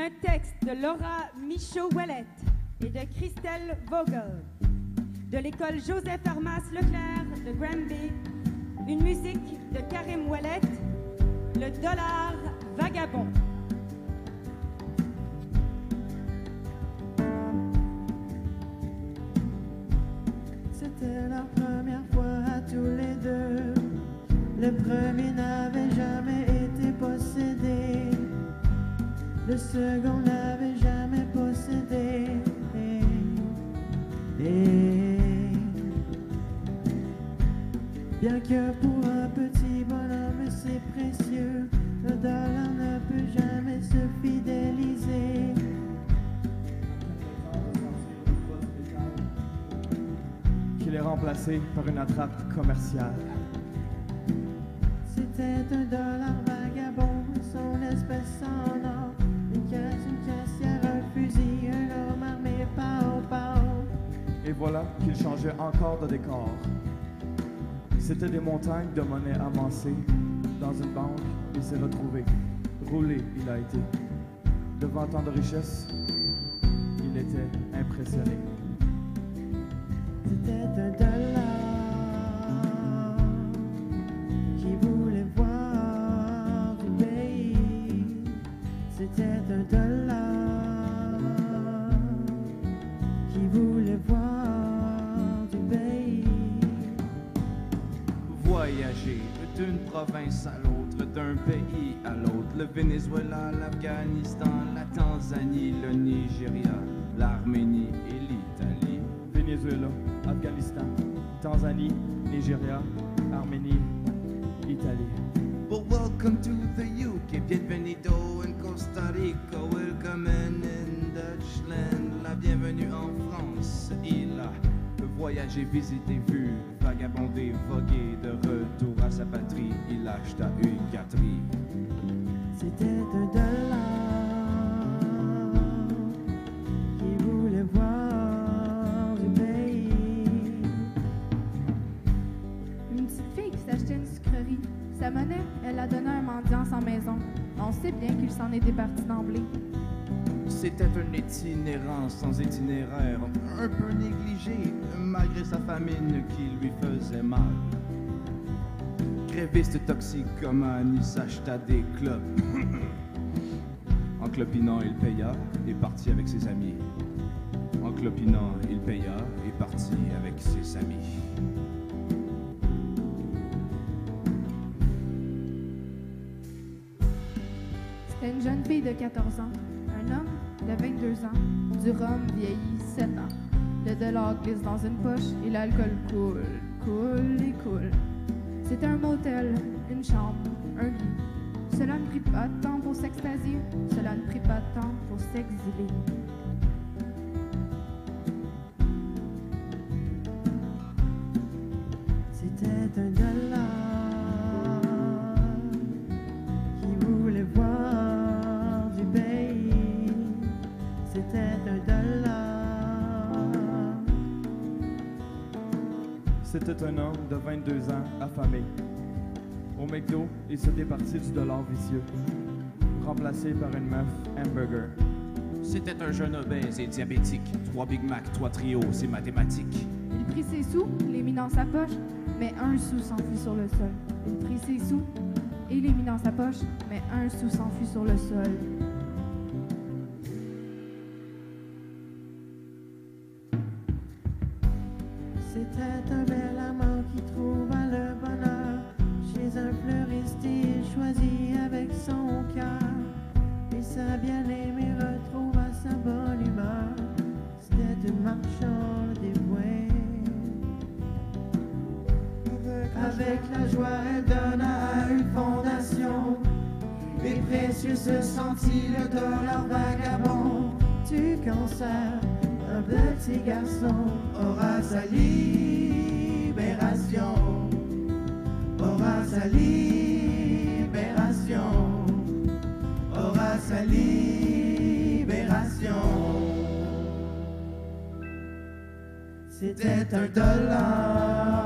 Un texte de Laura Michaud-Ouellette et de Christelle Vogel. De l'école Joseph Armas Leclerc de Granby. Une musique de Karim Ouellette, Le dollar vagabond. C'était la première fois à tous les deux. Le premier n'avait jamais été possédé. Le second n'avait jamais possédé. Bien que pour un petit bonhomme c'est précieux, le dollar ne peut jamais se fidéliser. Qu'il est remplacé par une attrape commerciale. C'était un dollar vagabond, son espèce en or. Une caissière, un fusil, un homme armé, pao. Et voilà qu'il changeait encore de décor. C'était des montagnes de monnaie amassées. Dans une banque, il s'est retrouvé. Roulé, il a été. Devant tant de richesses, il était impressionné. C'était un dollar qui voulait voir du pays. C'était un dollar qui voulait voir du pays. Voyager d'une province à l'autre, d'un pays à l'autre, le Venezuela, l'Afghanistan, la Tanzanie, le Nigeria, l'Arménie et l'Italie. Venezuela, Afghanistan, Tanzanie, Nigeria, Arménie, Italie. Well, welcome to the UK, bienvenido in Costa Rica, welcome in Dutchland, la bienvenue en France. Il a voyagé, visité, vu, vagabondé, vogué, de retour à sa patrie, il acheta une gâterie. C'était un dollar qui voulait voir du pays. Une petite fille qui s'achetait une sucrerie. Sa monnaie, elle la donnait à un mendiant sans maison. On sait bien qu'il s'en est départi d'emblée. C'était un itinérant sans itinéraire, un peu négligé, malgré sa famine qui lui faisait mal. Gréviste toxicomane, il s'acheta des clopes. En clopinant, il paya et partit avec ses amis. En clopinant, il paya et partit avec ses amis. C'était une jeune fille de 14 ans, un homme de 22 ans, du rhum vieillit 7 ans. Le dollar glisse dans une poche et l'alcool coule. C'était un motel, une chambre, un lit. Cela ne prit pas de temps pour s'extasier, cela ne prit pas de temps pour s'exiler. C'était un dollar qui voulait voir du pays. C'était un dollar. C'était un homme de 22 ans, affamé. Au McDo, il se départit du dollar vicieux, remplacé par une meuf hamburger. C'était un jeune obèse et diabétique. 3 Big Mac, 3 trios, c'est mathématique. Il prit ses sous, les mit dans sa poche, mais un sou s'enfuit sur le sol. Il prit ses sous et les mit dans sa poche, mais un sou s'enfuit sur le sol. C'était un bel amant qui trouva le bonheur chez un fleuriste. Il choisit avec son cœur et sa bien-aimée retrouva sa bonne humeur. C'était une marchande dévouée. Avec la joie, elle donna à une fondation. Et précieux se sentit le dollar vagabond. Du cancer, un petit garçon aura sa libération. Aura sa libération. Aura sa libération. C'était un dollar